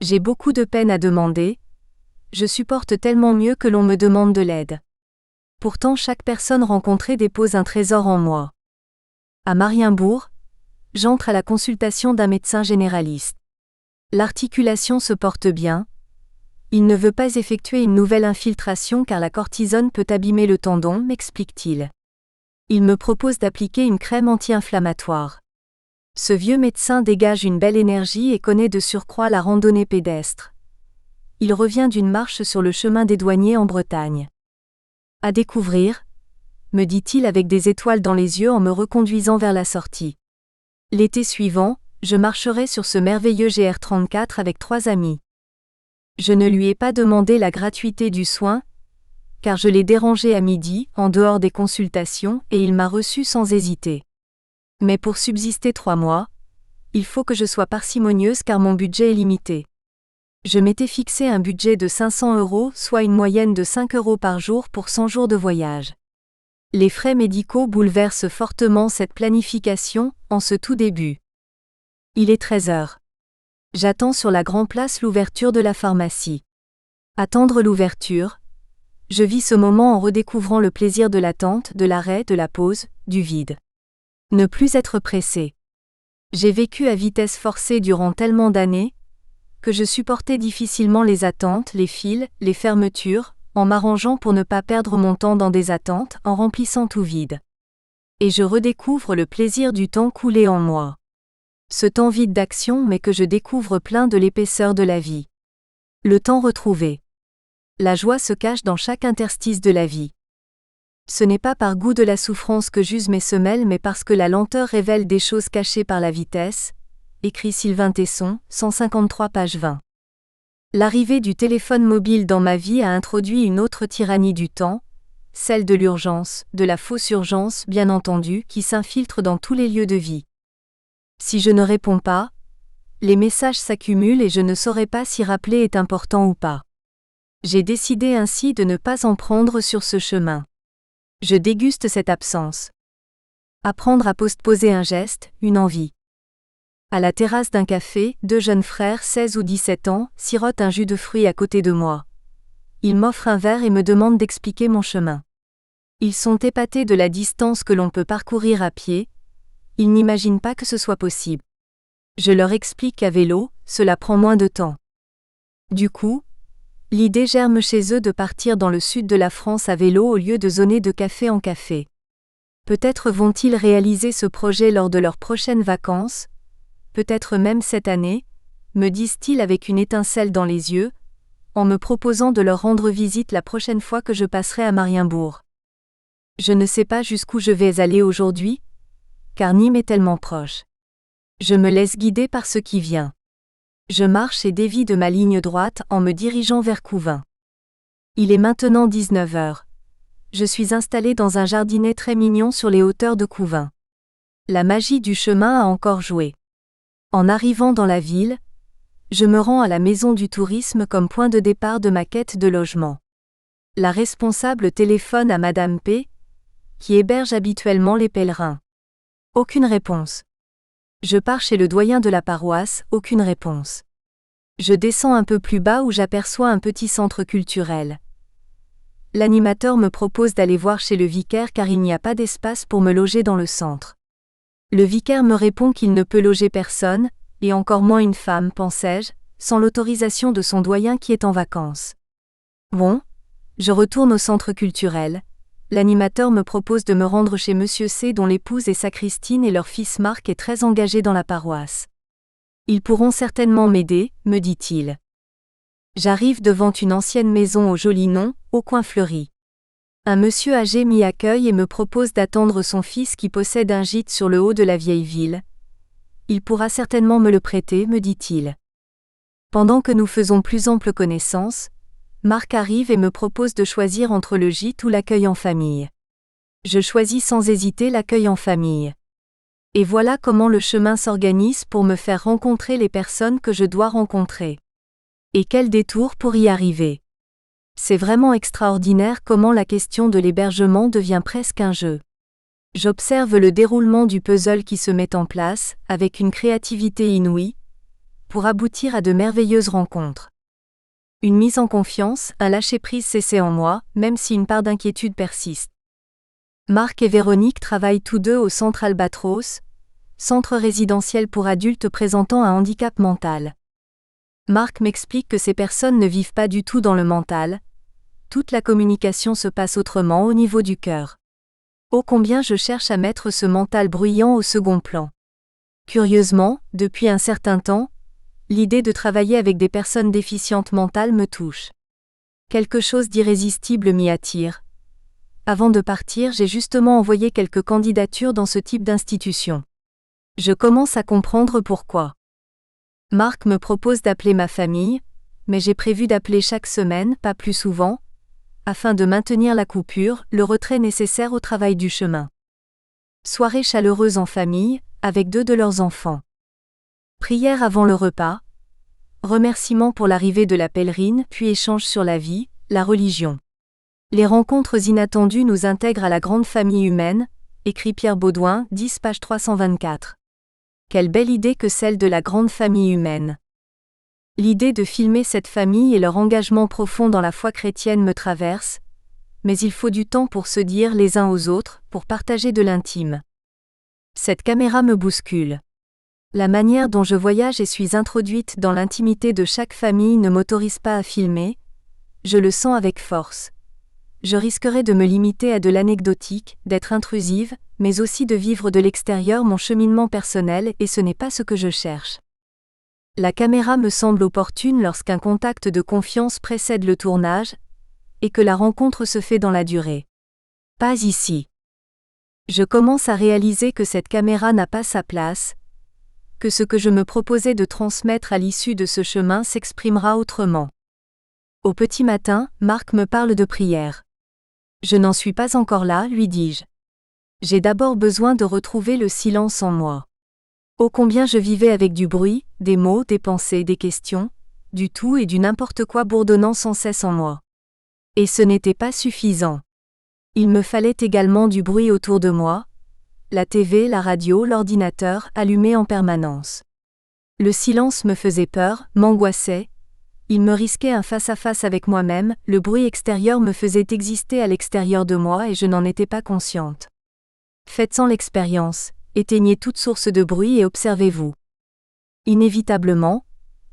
J'ai beaucoup de peine à demander. Je supporte tellement mieux que l'on me demande de l'aide. Pourtant chaque personne rencontrée dépose un trésor en moi. À Mariembourg, j'entre à la consultation d'un médecin généraliste. L'articulation se porte bien. Il ne veut pas effectuer une nouvelle infiltration car la cortisone peut abîmer le tendon, m'explique-t-il. Il me propose d'appliquer une crème anti-inflammatoire. Ce vieux médecin dégage une belle énergie et connaît de surcroît la randonnée pédestre. Il revient d'une marche sur le chemin des douaniers en Bretagne. À découvrir, me dit-il avec des étoiles dans les yeux en me reconduisant vers la sortie. L'été suivant, je marcherai sur ce merveilleux GR34 avec 3 amis. Je ne lui ai pas demandé la gratuité du soin, car je l'ai dérangé à midi, en dehors des consultations, et il m'a reçu sans hésiter. Mais pour subsister 3 mois, il faut que je sois parcimonieuse car mon budget est limité. Je m'étais fixé un budget de 500 €, soit une moyenne de 5 € par jour pour 100 jours de voyage. Les frais médicaux bouleversent fortement cette planification, en ce tout début. Il est 13h. J'attends sur la grande place l'ouverture de la pharmacie. Attendre l'ouverture. Je vis ce moment en redécouvrant le plaisir de l'attente, de l'arrêt, de la pause, du vide. Ne plus être pressé. J'ai vécu à vitesse forcée durant tellement d'années, que je supportais difficilement les attentes, les files, les fermetures, en m'arrangeant pour ne pas perdre mon temps dans des attentes, en remplissant tout vide. Et je redécouvre le plaisir du temps coulé en moi. Ce temps vide d'action mais que je découvre plein de l'épaisseur de la vie. Le temps retrouvé. La joie se cache dans chaque interstice de la vie. Ce n'est pas par goût de la souffrance que j'use mes semelles mais parce que la lenteur révèle des choses cachées par la vitesse, écrit Sylvain Tesson, 153 page 20. L'arrivée du téléphone mobile dans ma vie a introduit une autre tyrannie du temps, celle de l'urgence, de la fausse urgence bien entendu, qui s'infiltre dans tous les lieux de vie. Si je ne réponds pas, les messages s'accumulent et je ne saurais pas si rappeler est important ou pas. J'ai décidé ainsi de ne pas en prendre sur ce chemin. Je déguste cette absence. Apprendre à postposer un geste, une envie. À la terrasse d'un café, deux jeunes frères 16 ou 17 ans sirotent un jus de fruits à côté de moi. Ils m'offrent un verre et me demandent d'expliquer mon chemin. Ils sont épatés de la distance que l'on peut parcourir à pied. Ils n'imaginent pas que ce soit possible. Je leur explique qu'à vélo, cela prend moins de temps. Du coup, l'idée germe chez eux de partir dans le sud de la France à vélo au lieu de zoner de café en café. Peut-être vont-ils réaliser ce projet lors de leurs prochaines vacances, peut-être même cette année, me disent-ils avec une étincelle dans les yeux, en me proposant de leur rendre visite la prochaine fois que je passerai à Mariembourg. Je ne sais pas jusqu'où je vais aller aujourd'hui, car Nîmes est tellement proche. Je me laisse guider par ce qui vient. Je marche et dévie de ma ligne droite en me dirigeant vers Couvain. Il est maintenant 19h. Je suis installé dans un jardinet très mignon sur les hauteurs de Couvain. La magie du chemin a encore joué. En arrivant dans la ville, je me rends à la maison du tourisme comme point de départ de ma quête de logement. La responsable téléphone à Madame P, qui héberge habituellement les pèlerins. Aucune réponse. Je pars chez le doyen de la paroisse, aucune réponse. Je descends un peu plus bas où j'aperçois un petit centre culturel. L'animateur me propose d'aller voir chez le vicaire car il n'y a pas d'espace pour me loger dans le centre. Le vicaire me répond qu'il ne peut loger personne, et encore moins une femme, pensais-je, sans l'autorisation de son doyen qui est en vacances. Bon, je retourne au centre culturel. L'animateur me propose de me rendre chez Monsieur C dont l'épouse est sacristine et leur fils Marc est très engagé dans la paroisse. Ils pourront certainement m'aider, me dit-il. J'arrive devant une ancienne maison au joli nom, au coin fleuri. Un monsieur âgé m'y accueille et me propose d'attendre son fils qui possède un gîte sur le haut de la vieille ville. Il pourra certainement me le prêter, me dit-il. Pendant que nous faisons plus ample connaissance, Marc arrive et me propose de choisir entre le gîte ou l'accueil en famille. Je choisis sans hésiter l'accueil en famille. Et voilà comment le chemin s'organise pour me faire rencontrer les personnes que je dois rencontrer. Et quel détour pour y arriver. C'est vraiment extraordinaire comment la question de l'hébergement devient presque un jeu. J'observe le déroulement du puzzle qui se met en place, avec une créativité inouïe, pour aboutir à de merveilleuses rencontres. Une mise en confiance, un lâcher-prise cessé en moi, même si une part d'inquiétude persiste. Marc et Véronique travaillent tous deux au centre Albatros, centre résidentiel pour adultes présentant un handicap mental. Marc m'explique que ces personnes ne vivent pas du tout dans le mental. Toute la communication se passe autrement au niveau du cœur. Oh combien je cherche à mettre ce mental bruyant au second plan. Curieusement, depuis un certain temps, l'idée de travailler avec des personnes déficientes mentales me touche. Quelque chose d'irrésistible m'y attire. Avant de partir, j'ai justement envoyé quelques candidatures dans ce type d'institution. Je commence à comprendre pourquoi. Marc me propose d'appeler ma famille, mais j'ai prévu d'appeler chaque semaine, pas plus souvent, afin de maintenir la coupure, le retrait nécessaire au travail du chemin. Soirée chaleureuse en famille, avec deux de leurs enfants. Prière avant le repas. Remerciements pour l'arrivée de la pèlerine, puis échange sur la vie, la religion. Les rencontres inattendues nous intègrent à la grande famille humaine, écrit Pierre Baudouin, 10 page 324. Quelle belle idée que celle de la grande famille humaine. L'idée de filmer cette famille et leur engagement profond dans la foi chrétienne me traverse, mais il faut du temps pour se dire les uns aux autres, pour partager de l'intime. Cette caméra me bouscule. La manière dont je voyage et suis introduite dans l'intimité de chaque famille ne m'autorise pas à filmer, je le sens avec force. Je risquerais de me limiter à de l'anecdotique, d'être intrusive, mais aussi de vivre de l'extérieur mon cheminement personnel et ce n'est pas ce que je cherche. La caméra me semble opportune lorsqu'un contact de confiance précède le tournage, et que la rencontre se fait dans la durée. Pas ici. Je commence à réaliser que cette caméra n'a pas sa place, que ce que je me proposais de transmettre à l'issue de ce chemin s'exprimera autrement. Au petit matin, Marc me parle de prière. Je n'en suis pas encore là, lui dis-je. J'ai d'abord besoin de retrouver le silence en moi. Oh combien je vivais avec du bruit, des mots, des pensées, des questions, du tout et du n'importe quoi bourdonnant sans cesse en moi. Et ce n'était pas suffisant. Il me fallait également du bruit autour de moi, la TV, la radio, l'ordinateur, allumés en permanence. Le silence me faisait peur, m'angoissait. Il me risquait un face-à-face avec moi-même, le bruit extérieur me faisait exister à l'extérieur de moi et je n'en étais pas consciente. Faites-en l'expérience, éteignez toute source de bruit et observez-vous. Inévitablement,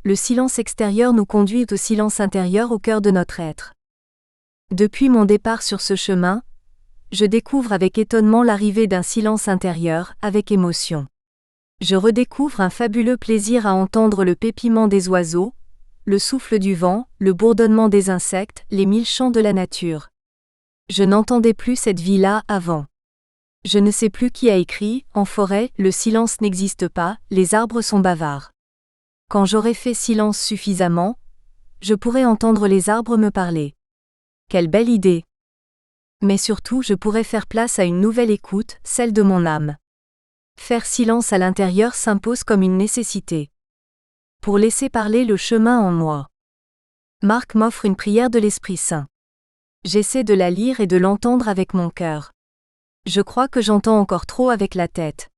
le silence extérieur nous conduit au silence intérieur au cœur de notre être. Depuis mon départ sur ce chemin, je découvre avec étonnement l'arrivée d'un silence intérieur, avec émotion. Je redécouvre un fabuleux plaisir à entendre le pépiment des oiseaux, le souffle du vent, le bourdonnement des insectes, les mille chants de la nature. Je n'entendais plus cette vie-là avant. Je ne sais plus qui a écrit, en forêt, le silence n'existe pas, les arbres sont bavards. Quand j'aurai fait silence suffisamment, je pourrai entendre les arbres me parler. Quelle belle idée! Mais surtout je pourrai faire place à une nouvelle écoute, celle de mon âme. Faire silence à l'intérieur s'impose comme une nécessité. Pour laisser parler le chemin en moi. Marc m'offre une prière de l'Esprit Saint. J'essaie de la lire et de l'entendre avec mon cœur. Je crois que j'entends encore trop avec la tête.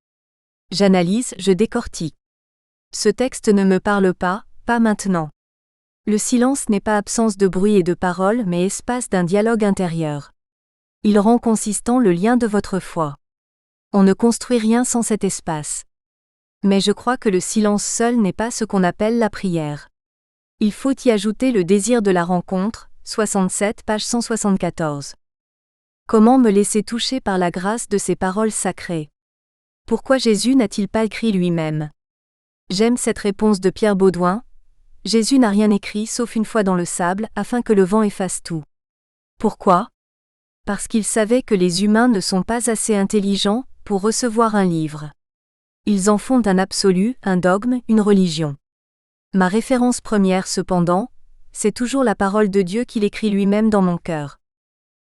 J'analyse, je décortique. Ce texte ne me parle pas, pas maintenant. Le silence n'est pas absence de bruit et de parole mais espace d'un dialogue intérieur. Il rend consistant le lien de votre foi. On ne construit rien sans cet espace. Mais je crois que le silence seul n'est pas ce qu'on appelle la prière. Il faut y ajouter le désir de la rencontre, 67 page 174. Comment me laisser toucher par la grâce de ces paroles sacrées? Pourquoi Jésus n'a-t-il pas écrit lui-même? J'aime cette réponse de Pierre Baudouin. Jésus n'a rien écrit sauf une fois dans le sable, afin que le vent efface tout. Pourquoi? Parce qu'il savait que les humains ne sont pas assez intelligents pour recevoir un livre. Ils en font un absolu, un dogme, une religion. Ma référence première cependant, c'est toujours la parole de Dieu qu'il écrit lui-même dans mon cœur.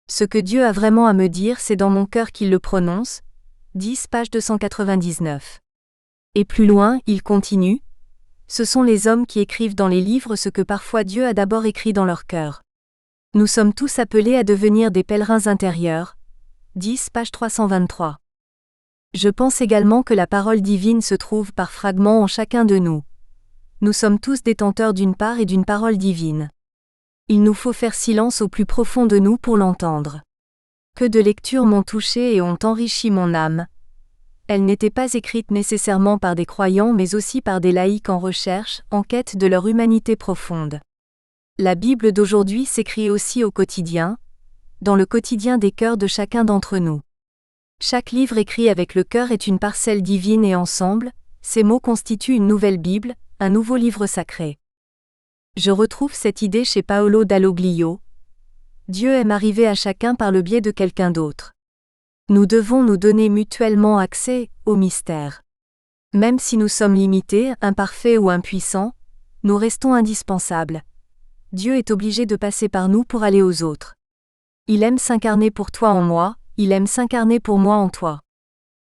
Ce que Dieu a vraiment à me dire, c'est dans mon cœur qu'il le prononce. 10 page 299. Et plus loin, il continue. Ce sont les hommes qui écrivent dans les livres ce que parfois Dieu a d'abord écrit dans leur cœur. Nous sommes tous appelés à devenir des pèlerins intérieurs. 10 page 323. Je pense également que la parole divine se trouve par fragments en chacun de nous. Nous sommes tous détenteurs d'une part et d'une parole divine. Il nous faut faire silence au plus profond de nous pour l'entendre. Que de lectures m'ont touché et ont enrichi mon âme. Elles n'étaient pas écrites nécessairement par des croyants mais aussi par des laïcs en recherche, en quête de leur humanité profonde. La Bible d'aujourd'hui s'écrit aussi au quotidien, dans le quotidien des cœurs de chacun d'entre nous. Chaque livre écrit avec le cœur est une parcelle divine et ensemble, ces mots constituent une nouvelle Bible, un nouveau livre sacré. Je retrouve cette idée chez Paolo Dalloglio. Dieu aime arriver à chacun par le biais de quelqu'un d'autre. Nous devons nous donner mutuellement accès au mystère. Même si nous sommes limités, imparfaits ou impuissants, nous restons indispensables. Dieu est obligé de passer par nous pour aller aux autres. Il aime s'incarner pour toi en moi, il aime s'incarner pour moi en toi.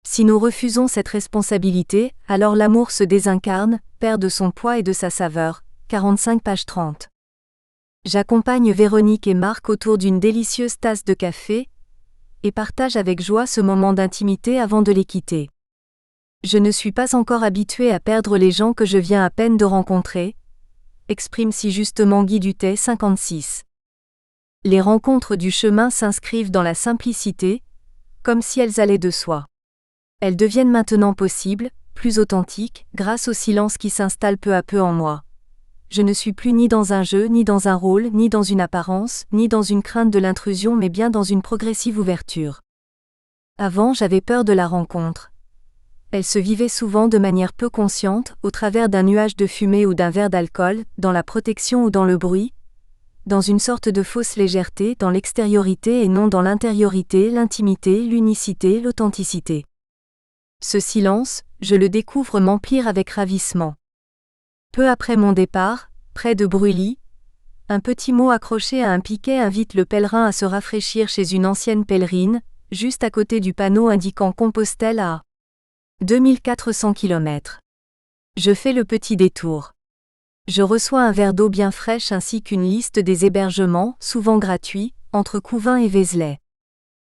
Si nous refusons cette responsabilité, alors l'amour se désincarne, perd de son poids et de sa saveur. 45 page 30. J'accompagne Véronique et Marc autour d'une délicieuse tasse de café et partage avec joie ce moment d'intimité avant de les quitter. Je ne suis pas encore habitué à perdre les gens que je viens à peine de rencontrer, exprime si justement Guy Dutet 56. Les rencontres du chemin s'inscrivent dans la simplicité, comme si elles allaient de soi. Elles deviennent maintenant possibles, plus authentiques, grâce au silence qui s'installe peu à peu en moi. Je ne suis plus ni dans un jeu, ni dans un rôle, ni dans une apparence, ni dans une crainte de l'intrusion mais bien dans une progressive ouverture. Avant, j'avais peur de la rencontre. Elle se vivait souvent de manière peu consciente, au travers d'un nuage de fumée ou d'un verre d'alcool, dans la protection ou dans le bruit, dans une sorte de fausse légèreté, dans l'extériorité et non dans l'intériorité, l'intimité, l'unicité, l'authenticité. Ce silence, je le découvre m'emplir avec ravissement. Peu après mon départ, près de Brully, un petit mot accroché à un piquet invite le pèlerin à se rafraîchir chez une ancienne pèlerine, juste à côté du panneau indiquant Compostelle à 2400 km. Je fais le petit détour. Je reçois un verre d'eau bien fraîche ainsi qu'une liste des hébergements, souvent gratuits, entre Couvain et Vézelay.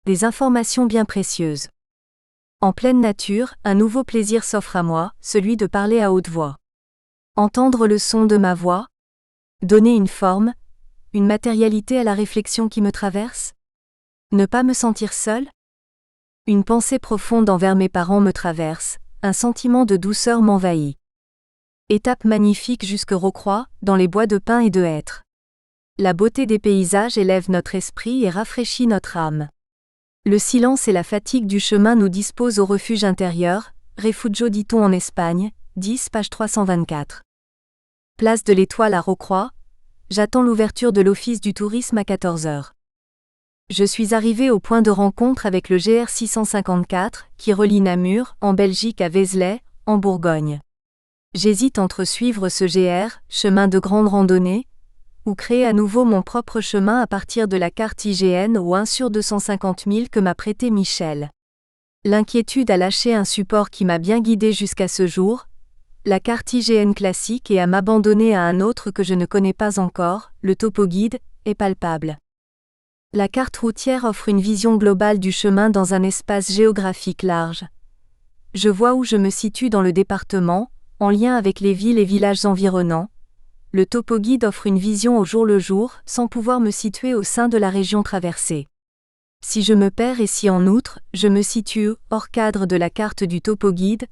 Des informations bien précieuses. En pleine nature, un nouveau plaisir s'offre à moi, celui de parler à haute voix. Entendre le son de ma voix, donner une forme, une matérialité à la réflexion qui me traverse. Ne pas me sentir seule. Une pensée profonde envers mes parents me traverse, un sentiment de douceur m'envahit. Étape magnifique jusque Rocroi, dans les bois de pins et de hêtres. La beauté des paysages élève notre esprit et rafraîchit notre âme. Le silence et la fatigue du chemin nous disposent au refuge intérieur, Refugio dit-on en Espagne, 10 page 324. Place de l'Étoile à Rocroi, j'attends l'ouverture de l'office du tourisme à 14h. Je suis arrivé au point de rencontre avec le GR 654, qui relie Namur, en Belgique à Vézelay, en Bourgogne. J'hésite entre suivre ce GR, chemin de grande randonnée, ou créer à nouveau mon propre chemin à partir de la carte IGN au 1 sur 250 000 que m'a prêté Michel. L'inquiétude a lâché un support qui m'a bien guidé jusqu'à ce jour, la carte IGN classique, et à m'abandonner à un autre que je ne connais pas encore, le topo-guide, est palpable. La carte routière offre une vision globale du chemin dans un espace géographique large. Je vois où je me situe dans le département, en lien avec les villes et villages environnants. Le topo-guide offre une vision au jour le jour, sans pouvoir me situer au sein de la région traversée. Si je me perds et si en outre, je me situe hors cadre de la carte du topo-guide,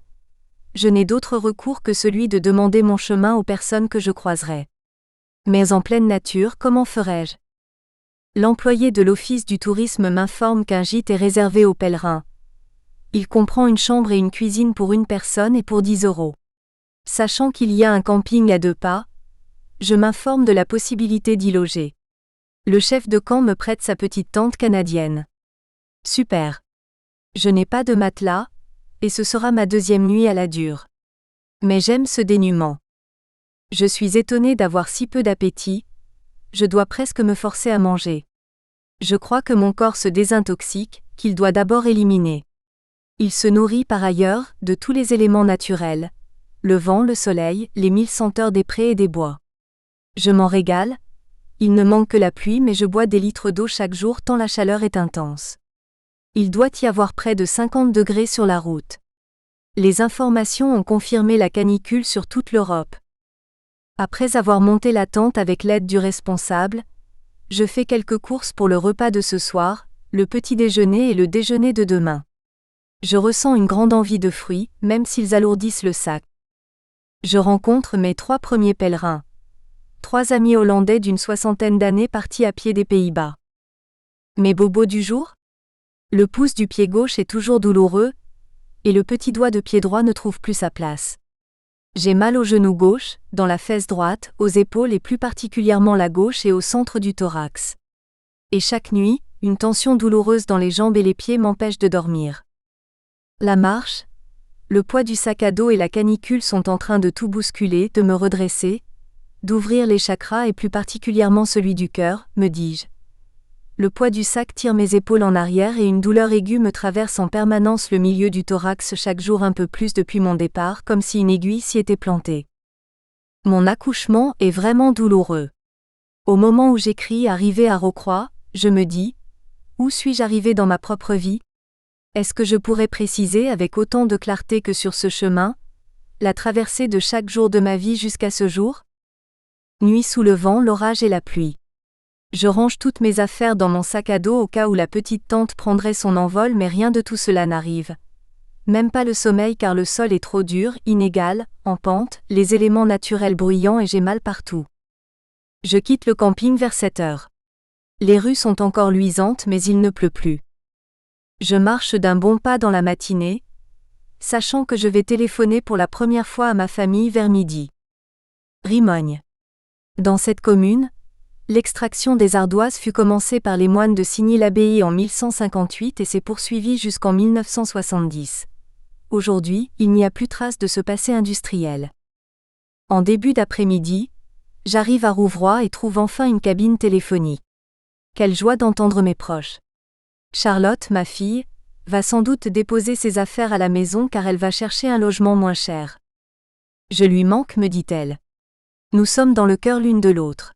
je n'ai d'autre recours que celui de demander mon chemin aux personnes que je croiserai. Mais en pleine nature, comment ferais-je ? L'employé de l'office du tourisme m'informe qu'un gîte est réservé aux pèlerins. Il comprend une chambre et une cuisine pour une personne et pour 10 €. Sachant qu'il y a un camping à 2 pas, je m'informe de la possibilité d'y loger. Le chef de camp me prête sa petite tente canadienne. Super. Je n'ai pas de matelas, et ce sera ma 2e nuit à la dure. Mais j'aime ce dénuement. Je suis étonné d'avoir si peu d'appétit, je dois presque me forcer à manger. Je crois que mon corps se désintoxique, qu'il doit d'abord éliminer. Il se nourrit par ailleurs de tous les éléments naturels, le vent, le soleil, les 1000 senteurs des prés et des bois. Je m'en régale, il ne manque que la pluie, mais je bois des litres d'eau chaque jour tant la chaleur est intense. Il doit y avoir près de 50 degrés sur la route. Les informations ont confirmé la canicule sur toute l'Europe. Après avoir monté la tente avec l'aide du responsable, je fais quelques courses pour le repas de ce soir, le petit déjeuner et le déjeuner de demain. Je ressens une grande envie de fruits, même s'ils alourdissent le sac. Je rencontre mes 3 premiers pèlerins. 3 amis hollandais d'une 60aine d'années partis à pied des Pays-Bas. Mes bobos du jour ? Le pouce du pied gauche est toujours douloureux, et le petit doigt de pied droit ne trouve plus sa place. J'ai mal au genou gauche, dans la fesse droite, aux épaules et plus particulièrement la gauche et au centre du thorax. Et chaque nuit, une tension douloureuse dans les jambes et les pieds m'empêche de dormir. La marche, le poids du sac à dos et la canicule sont en train de tout bousculer, de me redresser, d'ouvrir les chakras et plus particulièrement celui du cœur, me dis-je. Le poids du sac tire mes épaules en arrière et une douleur aiguë me traverse en permanence le milieu du thorax chaque jour un peu plus depuis mon départ, comme si une aiguille s'y était plantée. Mon accouchement est vraiment douloureux. Au moment où j'écris arriver à Rocroi, je me dis, où suis-je arrivé dans ma propre vie ? Est-ce que je pourrais préciser avec autant de clarté que sur ce chemin, la traversée de chaque jour de ma vie jusqu'à ce jour ? Nuit sous le vent, l'orage et la pluie. Je range toutes mes affaires dans mon sac à dos au cas où la petite tente prendrait son envol, mais rien de tout cela n'arrive. Même pas le sommeil car le sol est trop dur, inégal, en pente, les éléments naturels bruyants et j'ai mal partout. Je quitte le camping vers 7h. Les rues sont encore luisantes mais il ne pleut plus. Je marche d'un bon pas dans la matinée, sachant que je vais téléphoner pour la première fois à ma famille vers midi. Rimogne. Dans cette commune, l'extraction des ardoises fut commencée par les moines de Signy-l'Abbaye en 1158 et s'est poursuivie jusqu'en 1970. Aujourd'hui, il n'y a plus trace de ce passé industriel. En début d'après-midi, j'arrive à Rouvroy et trouve enfin une cabine téléphonique. Quelle joie d'entendre mes proches. Charlotte, ma fille, va sans doute déposer ses affaires à la maison car elle va chercher un logement moins cher. Je lui manque, me dit-elle. Nous sommes dans le cœur l'une de l'autre.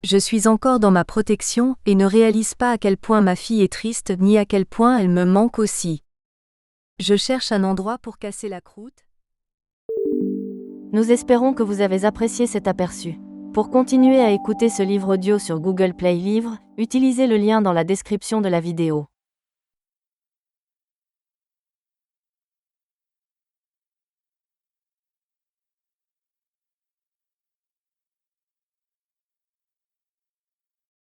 Je suis encore dans ma protection et ne réalise pas à quel point ma fille est triste ni à quel point elle me manque aussi. Je cherche un endroit pour casser la croûte. Nous espérons que vous avez apprécié cet aperçu. Pour continuer à écouter ce livre audio sur Google Play Livres, utilisez le lien dans la description de la vidéo.